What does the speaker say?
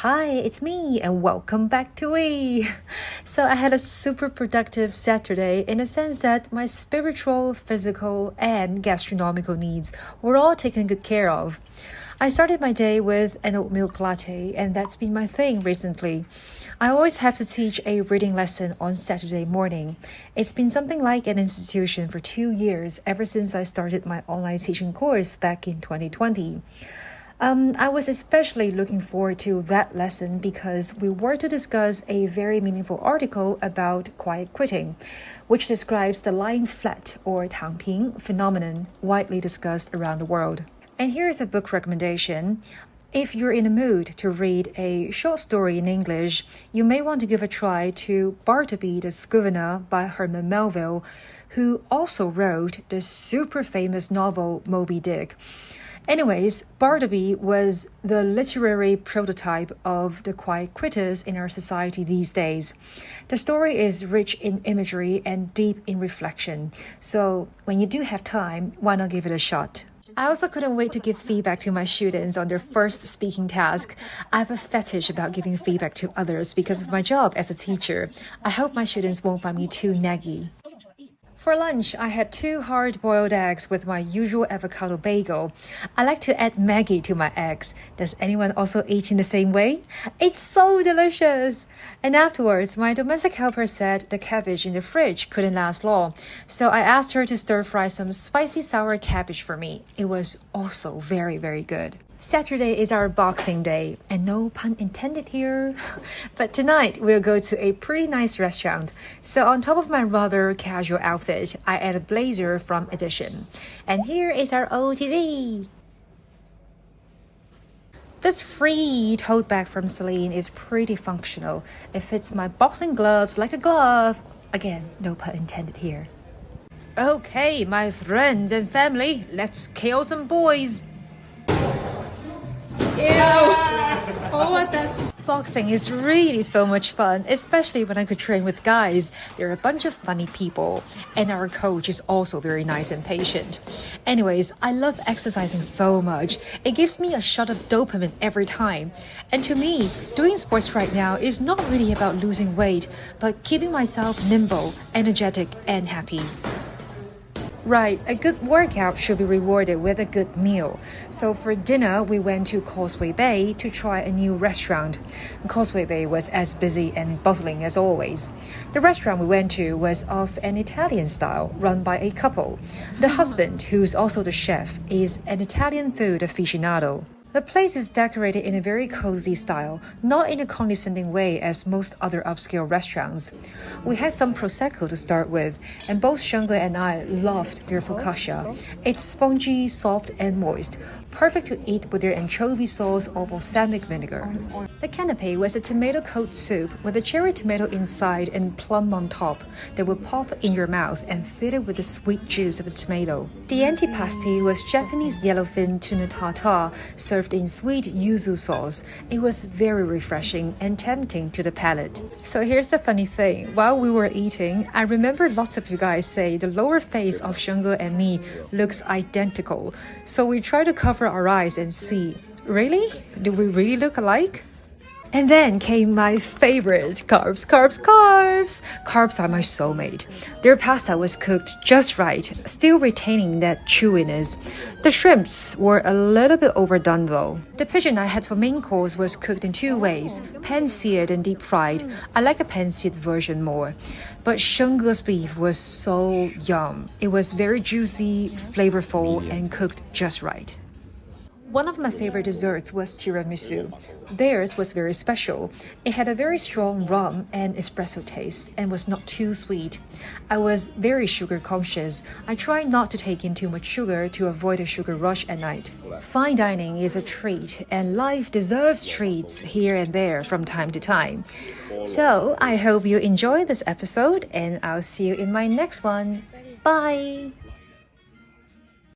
Hi, it's me and welcome back to we. So I had a super productive Saturday in the sense that my spiritual, physical, and gastronomical needs were all taken good care of. I started my day with an oat milk latte, and that's been my thing recently. I always have to teach a reading lesson on Saturday morning. It's been something like an institution for 2 years ever since I started my online teaching course back in 2020. I was especially looking forward to that lesson because we were to discuss a very meaningful article about quiet quitting, which describes the lying flat or 躺平 phenomenon widely discussed around the world. And here's a book recommendation. If you're in the mood to read a short story in English, you may want to give a try to Bartleby the Scrivener by Herman Melville, who also wrote the super famous novel Moby Dick. Anyways, Bartleby was the literary prototype of the quiet quitters in our society these days. The story is rich in imagery and deep in reflection, so when you do have time, why not give it a shot? I also couldn't wait to give feedback to my students on their first speaking task. I have a fetish about giving feedback to others because of my job as a teacher. I hope my students won't find me too naggy. For lunch, I had 2 hard-boiled eggs with my usual avocado bagel. I like to add Maggi to my eggs. Does anyone also eat in the same way? It's so delicious! And afterwards, my domestic helper said the cabbage in the fridge couldn't last long, so I asked her to stir-fry some spicy sour cabbage for me. It was also very, very good. Saturday is our Boxing Day, and no pun intended here. But tonight, we'll go to a pretty nice restaurant. So on top of my rather casual outfit, I add a blazer from Edition. And here is our OOTD. This free tote bag from Celine is pretty functional. It fits my boxing gloves like a glove. Again, no pun intended here. Okay, my friends and family, let's kill some boys. Ew! Oh, what the? Boxing is really so much fun, especially when I could train with guys. They're a bunch of funny people, and our coach is also very nice and patient. Anyways, I love exercising so much. It gives me a shot of dopamine every time. And to me, doing sports right now is not really about losing weight, but keeping myself nimble, energetic, and happy. Right, a good workout should be rewarded with a good meal. So for dinner, we went to Causeway Bay to try a new restaurant. Causeway Bay was as busy and bustling as always. The restaurant we went to was of an Italian style, run by a couple. The husband, who's also the chef, is an Italian food aficionado. The place is decorated in a very cozy style, not in a condescending way as most other upscale restaurants. We had some Prosecco to start with, and both Shengge and I loved their focaccia. It's spongy, soft, and moist, perfect to eat with their anchovy sauce or balsamic vinegar. The canapé was a tomato-coated soup with a cherry tomato inside and plum on top that would pop in your mouth and fill it with the sweet juice of the tomato. The antipasti was Japanese yellowfin tuna tartare, served in sweet yuzu sauce. It was very refreshing and tempting to the palate. So here's the funny thing. While we were eating, I remember lots of you guys say the lower face of Shengge and me looks identical. So we try to cover our eyes and see, really? Do we really look alike? And then came my favorite, carbs. Carbs are my soulmate. Their pasta was cooked just right, still retaining that chewiness. The shrimps were a little bit overdone though. The pigeon I had for main course was cooked in 2 ways, pan-seared and deep-fried. I like a pan-seared version more. But Shengge's beef was so yum. It was very juicy, flavorful, and cooked just right. One of my favorite desserts was tiramisu. Theirs was very special. It had a very strong rum and espresso taste and was not too sweet. I was very sugar conscious. I try not to take in too much sugar to avoid a sugar rush at night. Fine dining is a treat, and life deserves treats here and there from time to time. So I hope you enjoyed this episode, and I'll see you in my next one. Bye!